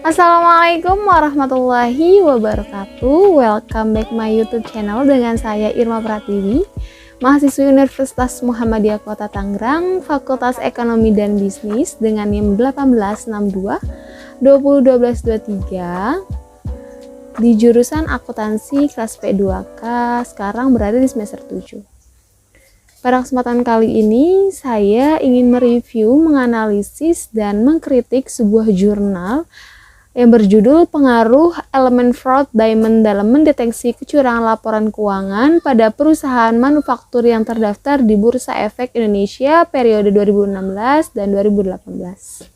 Assalamualaikum warahmatullahi wabarakatuh. Welcome back my YouTube channel dengan saya Irma Pratiwi, mahasiswi Universitas Muhammadiyah Kota Tangerang, Fakultas Ekonomi dan Bisnis dengan NIM 1862 2012-23 di jurusan akuntansi kelas P2K, sekarang berada di semester 7. Pada kesempatan kali ini, saya ingin mereview, menganalisis, dan mengkritik sebuah jurnal yang berjudul Pengaruh Elemen Fraud Diamond dalam Mendeteksi Kecurangan Laporan Keuangan pada Perusahaan Manufaktur yang terdaftar di Bursa Efek Indonesia periode 2016 dan 2018.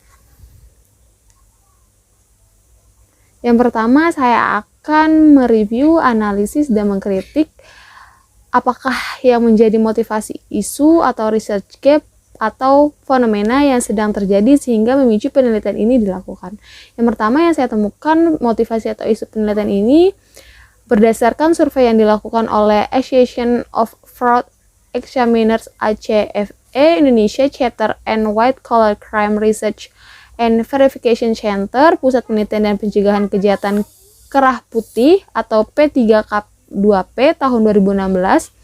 Yang pertama, saya akan mereview, analisis, dan mengkritik apakah yang menjadi motivasi isu atau research gap atau fenomena yang sedang terjadi sehingga memicu penelitian ini dilakukan. Yang pertama yang saya temukan motivasi atau isu penelitian ini berdasarkan survei yang dilakukan oleh Association of Fraud Examiners ACFE Indonesia Chapter and White Collar Crime Research and Verification Center, Pusat Penelitian dan Pencegahan Kejahatan Kerah Putih atau P3K2P tahun 2016.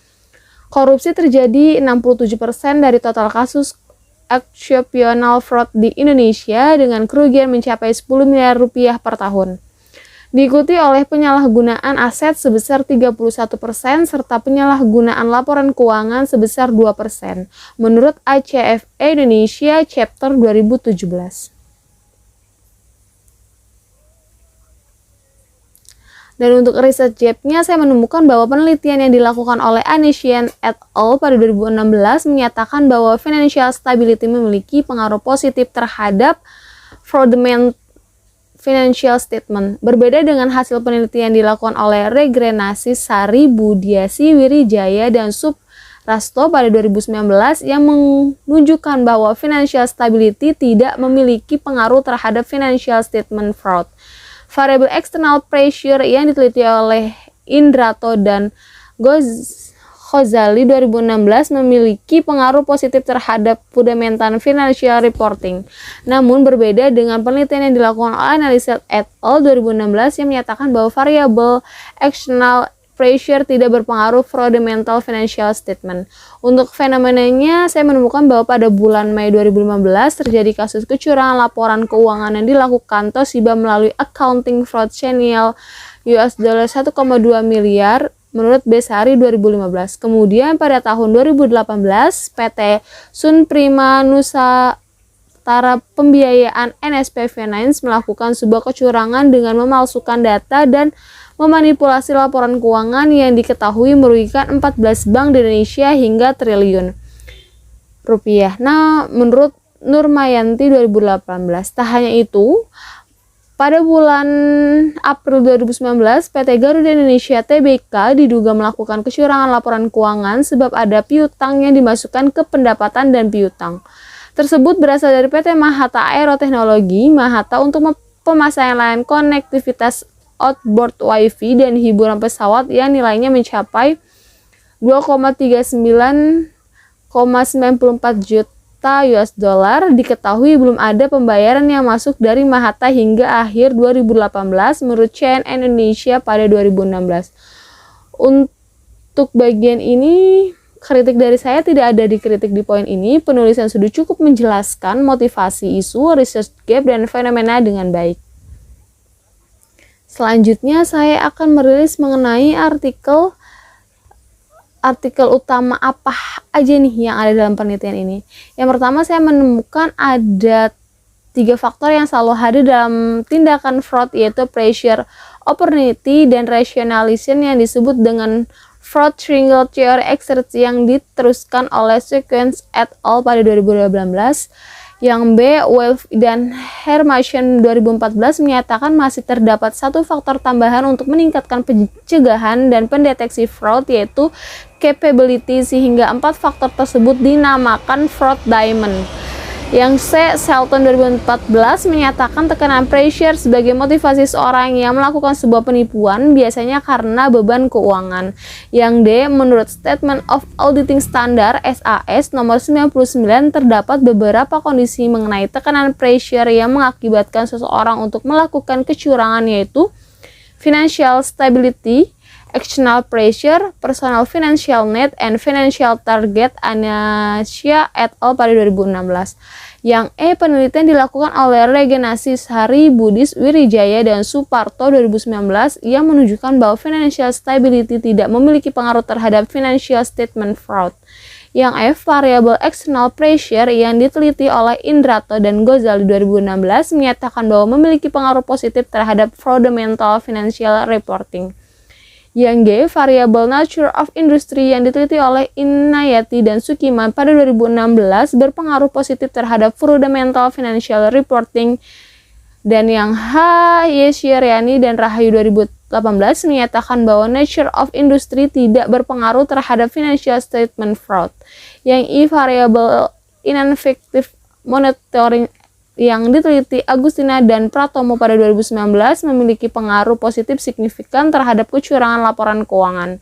Korupsi terjadi 67% dari total kasus exceptional fraud di Indonesia dengan kerugian mencapai 10 miliar rupiah per tahun. Diikuti oleh penyalahgunaan aset sebesar 31% serta penyalahgunaan laporan keuangan sebesar 2% menurut ACFE Indonesia Chapter 2017. Dan untuk research gap-nya, saya menemukan bahwa penelitian yang dilakukan oleh Anesian et al. Pada 2016 menyatakan bahwa financial stability memiliki pengaruh positif terhadap fraudulent financial statement. Berbeda dengan hasil penelitian dilakukan oleh Regrenasi Sari, Budiasi, Wirijaya, dan Suprasto pada 2019 yang menunjukkan bahwa financial stability tidak memiliki pengaruh terhadap financial statement fraud. Variable external pressure yang diteliti oleh Indrato dan Ghazali 2016 memiliki pengaruh positif terhadap fundamental financial reporting. Namun berbeda dengan penelitian yang dilakukan oleh Analysis et al. 2016 yang menyatakan bahwa variable external pressure tidak berpengaruh fundamental financial statement. Untuk fenomenanya, saya menemukan bahwa pada bulan Mei 2015 terjadi kasus kecurangan laporan keuangan yang dilakukan Toshiba melalui accounting fraud channel US dollar 1,2 miliar menurut Besari 2015. Kemudian pada tahun 2018, PT Sun Prima Nusantara Pembiayaan NSP Finance melakukan sebuah kecurangan dengan memalsukan data dan memanipulasi laporan keuangan yang diketahui merugikan 14 bank di Indonesia hingga triliun rupiah. Nah, menurut Nurmayanti 2018. Tak hanya itu, pada bulan April 2019, PT Garuda Indonesia Tbk diduga melakukan kecurangan laporan keuangan sebab ada piutang yang dimasukkan ke pendapatan dan piutang tersebut berasal dari PT Mahata Aeroteknologi Mahata untuk pemasangan layanan konektivitas outboard wifi dan hiburan pesawat yang nilainya mencapai 2,39,94 juta US dollar. Diketahui belum ada pembayaran yang masuk dari Mahata hingga akhir 2018 menurut CNN Indonesia pada 2016. Untuk bagian ini, kritik dari saya tidak ada dikritik di poin ini. Penulisan sudah cukup menjelaskan motivasi isu, research gap, dan fenomena dengan baik. Selanjutnya saya akan merilis mengenai artikel utama apa aja nih yang ada dalam penelitian ini. Yang pertama, saya menemukan ada 3 faktor yang selalu hadir dalam tindakan fraud, yaitu pressure, opportunity, dan rationalization yang disebut dengan fraud triangle theory exercise yang diteruskan oleh Sequence et al. Pada 2018. Yang B, Wolf dan Hermansen 2014 menyatakan masih terdapat satu faktor tambahan untuk meningkatkan pencegahan dan pendeteksi fraud, yaitu capability, sehingga 4 faktor tersebut dinamakan fraud diamond. Yang C, Shelton 2014 menyatakan tekanan pressure sebagai motivasi seorang yang melakukan sebuah penipuan biasanya karena beban keuangan. Yang D, menurut Statement of Auditing Standard SAS nomor 99 terdapat beberapa kondisi mengenai tekanan pressure yang mengakibatkan seseorang untuk melakukan kecurangan, yaitu financial stability, external pressure, personal financial need, and financial target, Anasia et al. Pada 2016. Yang E, penelitian dilakukan oleh Regenasi Sari, Budis, Wirijaya, dan Suparto 2019 yang menunjukkan bahwa financial stability tidak memiliki pengaruh terhadap financial statement fraud. Yang F, variabel external pressure yang diteliti oleh Indrato dan Gozali 2016 menyatakan bahwa memiliki pengaruh positif terhadap fraudulent financial reporting. Yang G, variabel nature of industry yang diteliti oleh Inayati dan Sukiman pada 2016 berpengaruh positif terhadap fundamental financial reporting. Dan yang H, Yesyariani dan Rahayu 2018 menyatakan bahwa nature of industry tidak berpengaruh terhadap financial statement fraud. Yang I, variabel ineffective monitoring yang diteliti Agustina dan Pratomo pada 2019 memiliki pengaruh positif signifikan terhadap kecurangan laporan keuangan.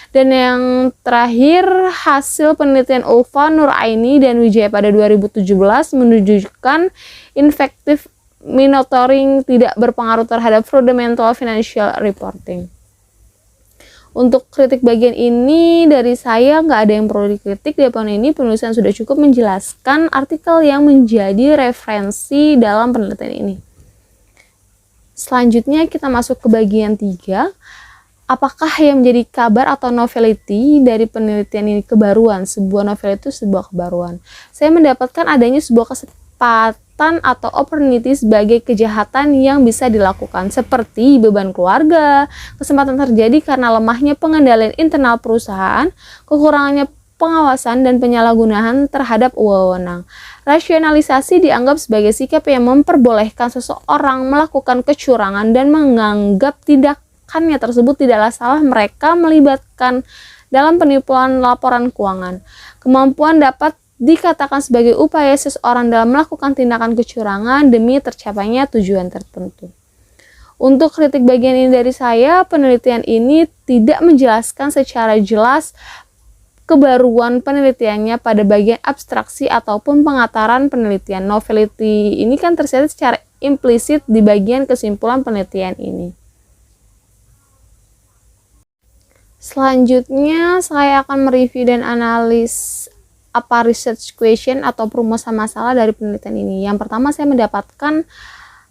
Dan yang terakhir, hasil penelitian Ulfa, Nuraini, dan Wijaya pada 2017 menunjukkan ineffective monitoring tidak berpengaruh terhadap fundamental financial reporting. Untuk kritik bagian ini dari saya nggak ada yang perlu dikritik. Di poin ini penulisan sudah cukup menjelaskan artikel yang menjadi referensi dalam penelitian ini. Selanjutnya kita masuk ke bagian 3. Apakah yang menjadi kabar atau novelty dari penelitian ini kebaruan? Sebuah novel itu sebuah kebaruan. Saya mendapatkan adanya sebuah kesempatan atau opportunity sebagai kejahatan yang bisa dilakukan, seperti beban keluarga. Kesempatan terjadi karena lemahnya pengendalian internal perusahaan, kekurangannya pengawasan dan penyalahgunaan terhadap wewenang. Rasionalisasi dianggap sebagai sikap yang memperbolehkan seseorang melakukan kecurangan dan menganggap tindakannya tersebut tidaklah salah mereka melibatkan dalam penipuan laporan keuangan. Kemampuan dapat dikatakan sebagai upaya seseorang dalam melakukan tindakan kecurangan demi tercapainya tujuan tertentu. Untuk kritik bagian ini dari saya, penelitian ini tidak menjelaskan secara jelas kebaruan penelitiannya pada bagian abstraksi ataupun pengataran penelitian. Novelty ini kan tersirat secara implisit di bagian kesimpulan penelitian ini. Selanjutnya saya akan mereview dan analis apa research question atau perumusan masalah dari penelitian ini. Yang pertama, saya mendapatkan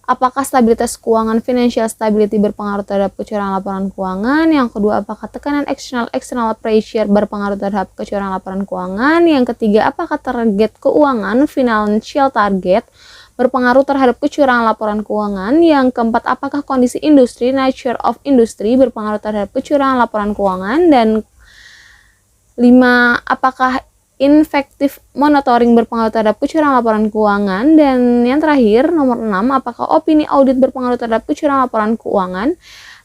apakah stabilitas keuangan financial stability berpengaruh terhadap kecurangan laporan keuangan. Yang kedua, apakah tekanan external pressure berpengaruh terhadap kecurangan laporan keuangan. Yang ketiga, apakah target keuangan financial target berpengaruh terhadap kecurangan laporan keuangan. Yang keempat, apakah kondisi industri nature of industry berpengaruh terhadap kecurangan laporan keuangan. Dan 5, apakah ineffective monitoring berpengaruh terhadap kecurangan laporan keuangan. Dan yang terakhir, nomor 6, apakah opini audit berpengaruh terhadap kecurangan laporan keuangan.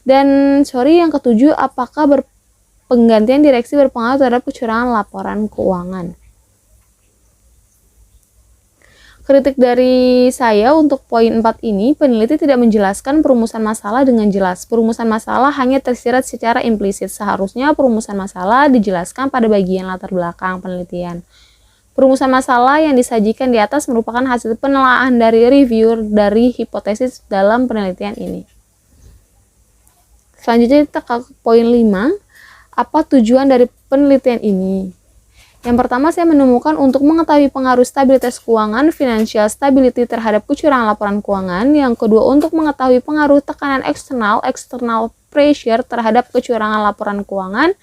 Dan yang ketujuh, apakah penggantian direksi berpengaruh terhadap kecurangan laporan keuangan. Kritik dari saya untuk poin 4 ini, peneliti tidak menjelaskan perumusan masalah dengan jelas. Perumusan masalah hanya tersirat secara implisit. Seharusnya perumusan masalah dijelaskan pada bagian latar belakang penelitian. Perumusan masalah yang disajikan di atas merupakan hasil penelaahan dari reviewer dari hipotesis dalam penelitian ini. Selanjutnya kita ke poin 5. Apa tujuan dari penelitian ini? Yang pertama, saya menemukan untuk mengetahui pengaruh stabilitas keuangan financial stability terhadap kecurangan laporan keuangan. Yang kedua, untuk mengetahui pengaruh tekanan external pressure terhadap kecurangan laporan keuangan.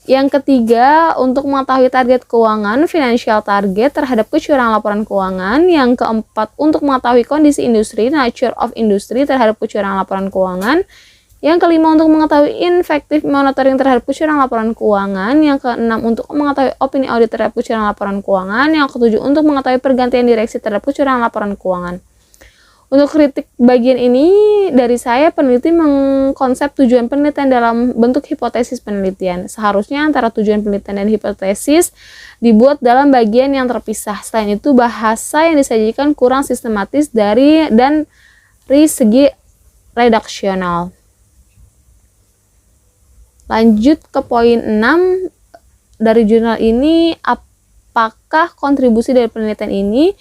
Yang ketiga, untuk mengetahui target keuangan financial target terhadap kecurangan laporan keuangan. Yang keempat, untuk mengetahui kondisi industri nature of industry terhadap kecurangan laporan keuangan. Yang kelima, untuk mengetahui ineffective monitoring terhadap kecurangan laporan keuangan. Yang keenam, untuk mengetahui opini audit terhadap kecurangan laporan keuangan. Yang ketujuh, untuk mengetahui pergantian direksi terhadap kecurangan laporan keuangan. Untuk kritik bagian ini dari saya, peneliti mengkonsep tujuan penelitian dalam bentuk hipotesis penelitian. Seharusnya antara tujuan penelitian dan hipotesis dibuat dalam bagian yang terpisah. Selain itu, bahasa yang disajikan kurang sistematis dari segi redaksional. Lanjut ke poin 6 dari jurnal ini, apakah kontribusi dari penelitian ini?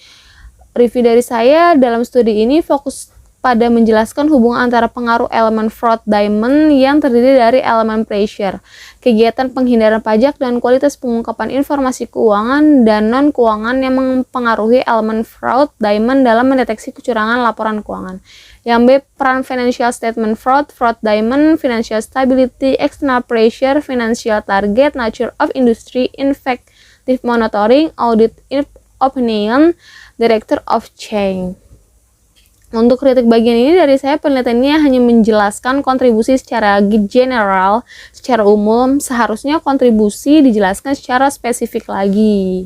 Review dari saya dalam studi ini fokus pada menjelaskan hubungan antara pengaruh elemen fraud diamond yang terdiri dari elemen pressure, kegiatan penghindaran pajak, dan kualitas pengungkapan informasi keuangan dan non-keuangan yang mempengaruhi elemen fraud diamond dalam mendeteksi kecurangan laporan keuangan. Yang B, peran financial statement fraud, fraud diamond, financial stability, external pressure, financial target, nature of industry, effective monitoring, audit opinion, director of change. Untuk kritik bagian ini dari saya, penelitiannya hanya menjelaskan kontribusi secara general, secara umum. Seharusnya kontribusi dijelaskan secara spesifik lagi.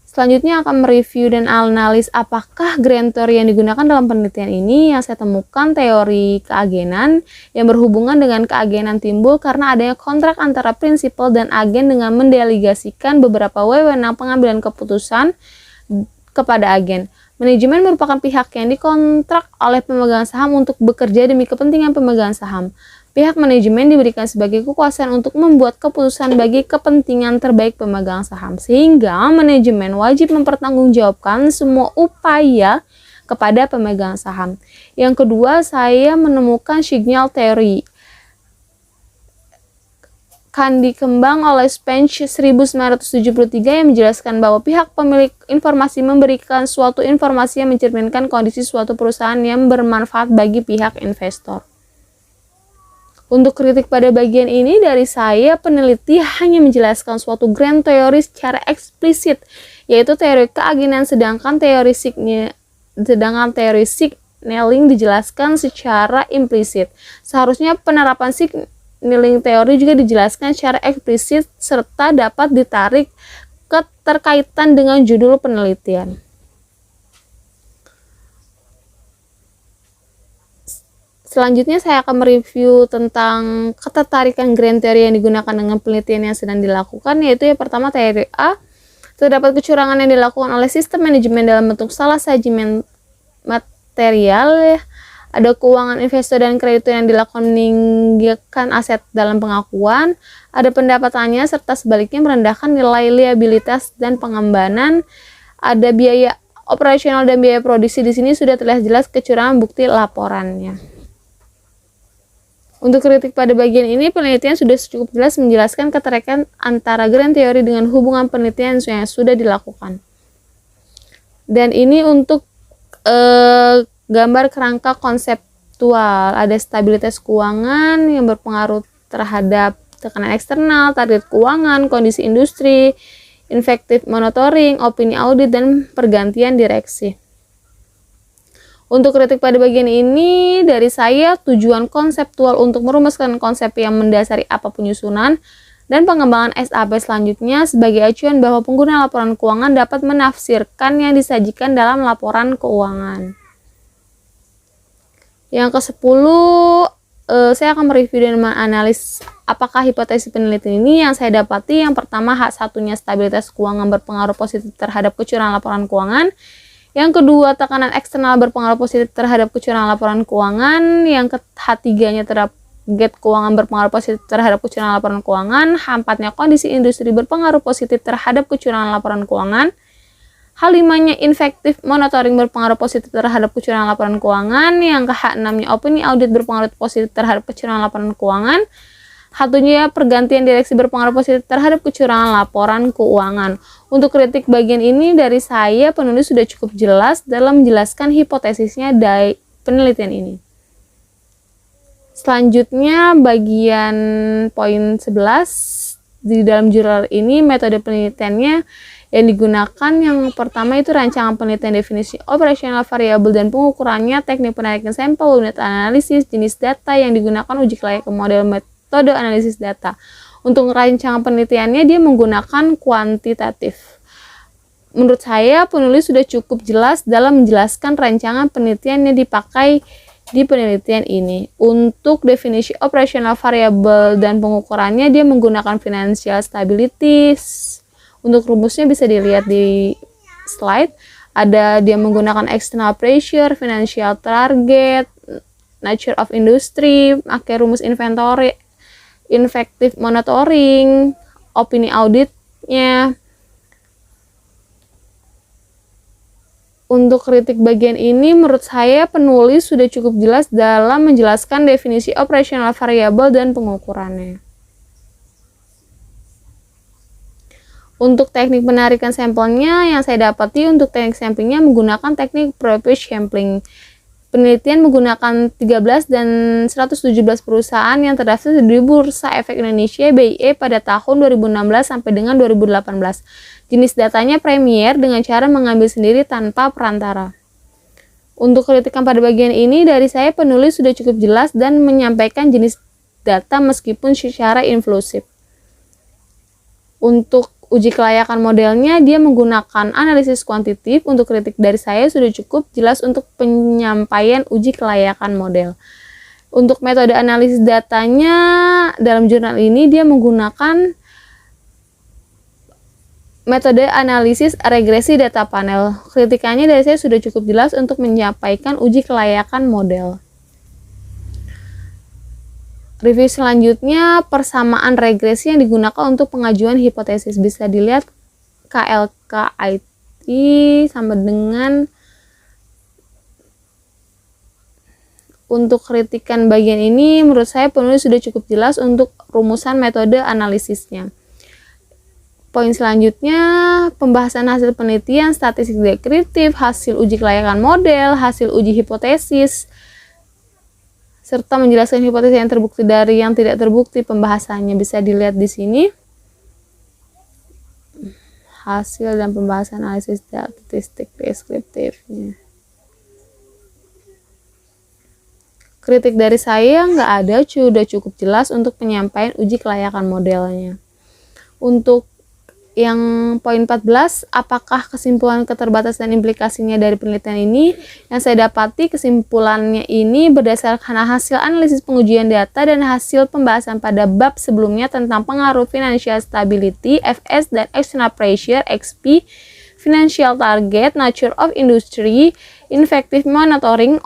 Selanjutnya akan mereview dan analis apakah grand theory yang digunakan dalam penelitian ini. Yang saya temukan teori keagenan yang berhubungan dengan keagenan timbul karena adanya kontrak antara prinsipal dan agen dengan mendelegasikan beberapa wewenang pengambilan keputusan kepada agen. Manajemen merupakan pihak yang dikontrak oleh pemegang saham untuk bekerja demi kepentingan pemegang saham. Pihak manajemen diberikan sebagai kekuasaan untuk membuat keputusan bagi kepentingan terbaik pemegang saham, sehingga manajemen wajib mempertanggungjawabkan semua upaya kepada pemegang saham. Yang kedua, saya menemukan signal theory kan dikembang oleh Spence 1973 yang menjelaskan bahwa pihak pemilik informasi memberikan suatu informasi yang mencerminkan kondisi suatu perusahaan yang bermanfaat bagi pihak investor. Untuk kritik pada bagian ini dari saya, peneliti hanya menjelaskan suatu grand theory secara eksplisit, yaitu teori keagenan, sedangkan teori signaling dijelaskan secara implisit. Seharusnya penerapan signaling teori juga dijelaskan secara eksplisit serta dapat ditarik keterkaitan dengan judul penelitian. Selanjutnya saya akan mereview tentang ketertarikan grand theory yang digunakan dengan penelitian yang sedang dilakukan, yaitu yang pertama teori A. Terdapat kecurangan yang dilakukan oleh sistem manajemen dalam bentuk salah saji material. Ada keuangan investor dan kreditur yang dilakukan meninggikan aset dalam pengakuan. Ada pendapatannya serta sebaliknya merendahkan nilai liabilitas dan pengembangan. Ada biaya operasional dan biaya produksi. Di sini sudah terlihat jelas kecurangan bukti laporannya. Untuk kritik pada bagian ini, penelitian sudah cukup jelas menjelaskan keterkaitan antara grand theory dengan hubungan penelitian yang sudah dilakukan. Dan ini untuk gambar kerangka konseptual. Ada stabilitas keuangan yang berpengaruh terhadap tekanan eksternal, target keuangan, kondisi industri, effective monitoring, opini audit, dan pergantian direksi. Untuk kritik pada bagian ini dari saya, tujuan konseptual untuk merumuskan konsep yang mendasari apa penyusunan dan pengembangan SAP selanjutnya sebagai acuan bahwa pengguna laporan keuangan dapat menafsirkan yang disajikan dalam laporan keuangan. Yang ke-10, saya akan mereview dan menganalisis apakah hipotesis penelitian ini yang saya dapati. Yang pertama, H1-nya stabilitas keuangan berpengaruh positif terhadap kecurangan laporan keuangan. Yang kedua, tekanan eksternal berpengaruh positif terhadap kecurangan laporan keuangan. Yang H3-nya target keuangan berpengaruh positif terhadap kecurangan laporan keuangan. H4-nya kondisi industri berpengaruh positif terhadap kecurangan laporan keuangan. H5-nya effective monitoring berpengaruh positif terhadap kecurangan laporan keuangan. Yang H6-nya opini audit berpengaruh positif terhadap kecurangan laporan keuangan. H7-nya pergantian direksi berpengaruh positif terhadap kecurangan laporan keuangan. Untuk kritik bagian ini dari saya, penulis sudah cukup jelas dalam menjelaskan hipotesisnya dari penelitian ini. Selanjutnya bagian poin 11, di dalam jurnal ini metode penelitiannya yang digunakan yang pertama itu rancangan penelitian, definisi operasional variabel dan pengukurannya, teknik penarikan sampel, unit analisis, jenis data yang digunakan, uji kelayakan model metode analisis data. Untuk rancangan penelitiannya dia menggunakan kuantitatif Menurut saya penulis sudah cukup jelas dalam menjelaskan rancangan penelitian yang dipakai di penelitian ini. Untuk definisi operasional variabel dan pengukurannya, dia menggunakan financial stability. Untuk rumusnya bisa dilihat di slide. Ada dia menggunakan external pressure, financial target, nature of industry, pakai rumus inventory, effective monitoring, opini auditnya. Untuk kritik bagian ini, menurut saya penulis sudah cukup jelas dalam menjelaskan definisi operasional variabel dan pengukurannya. Untuk teknik penarikan sampelnya yang saya dapati, untuk teknik samplingnya menggunakan teknik pre-page sampling. Penelitian menggunakan 13 dan 117 perusahaan yang terdaftar di Bursa Efek Indonesia BIE pada tahun 2016 sampai dengan 2018. Jenis datanya Premier dengan cara mengambil sendiri tanpa perantara. Untuk kritikan pada bagian ini, dari saya penulis sudah cukup jelas dan menyampaikan jenis data meskipun secara inklusif. Untuk uji kelayakan modelnya, dia menggunakan analisis kuantitatif. Untuk kritik dari saya sudah cukup jelas untuk penyampaian uji kelayakan model. Untuk metode analisis datanya dalam jurnal ini, dia menggunakan metode analisis regresi data panel. Kritikannya dari saya sudah cukup jelas untuk menyampaikan uji kelayakan model. Review selanjutnya, persamaan regresi yang digunakan untuk pengajuan hipotesis. Bisa dilihat KLKIT sama dengan. Untuk kritikan bagian ini, menurut saya penulis sudah cukup jelas untuk rumusan metode analisisnya. Poin selanjutnya, pembahasan hasil penelitian, statistik deskriptif, hasil uji kelayakan model, hasil uji hipotesis, serta menjelaskan hipotesis yang terbukti dari yang tidak terbukti. Pembahasannya bisa dilihat di sini. Hasil dan pembahasan analisis statistik deskriptifnya. Kritik dari saya nggak ada, sudah cukup jelas untuk penyampaian uji kelayakan modelnya. Untuk yang poin 14, apakah kesimpulan keterbatasan implikasinya dari penelitian ini? Yang saya dapati kesimpulannya ini berdasarkan hasil analisis pengujian data dan hasil pembahasan pada bab sebelumnya tentang pengaruh financial stability, FS, dan external pressure, XP, financial target, nature of industry, effective monitoring,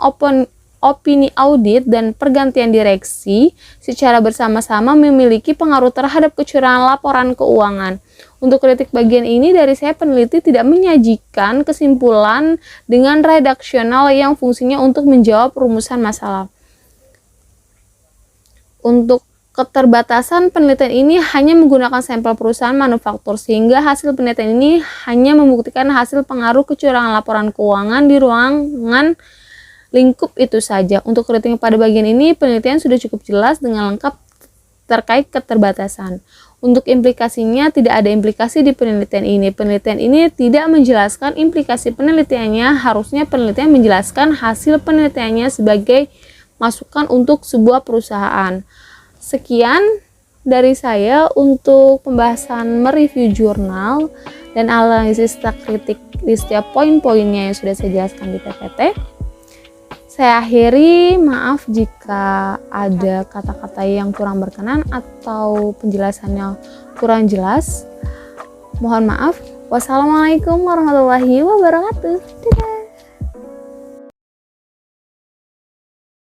opini audit, dan pergantian direksi secara bersama-sama memiliki pengaruh terhadap kecurangan laporan keuangan. Untuk kritik bagian ini dari saya, peneliti tidak menyajikan kesimpulan dengan redaksional yang fungsinya untuk menjawab rumusan masalah. Untuk keterbatasan penelitian ini hanya menggunakan sampel perusahaan manufaktur, sehingga hasil penelitian ini hanya membuktikan hasil pengaruh kecurangan laporan keuangan di ruangan lingkup itu saja. Untuk kritik pada bagian ini, penelitian sudah cukup jelas dengan lengkap terkait keterbatasan. Untuk implikasinya, tidak ada implikasi di penelitian ini. Penelitian ini tidak menjelaskan implikasi penelitiannya. Harusnya penelitian menjelaskan hasil penelitiannya sebagai masukan untuk sebuah perusahaan. Sekian dari saya untuk pembahasan mereview jurnal dan analisis kritik di setiap poin-poinnya yang sudah saya jelaskan di PPT. Saya akhiri, maaf jika ada kata-kata yang kurang berkenan atau penjelasannya kurang jelas. Mohon maaf. Wassalamualaikum warahmatullahi wabarakatuh.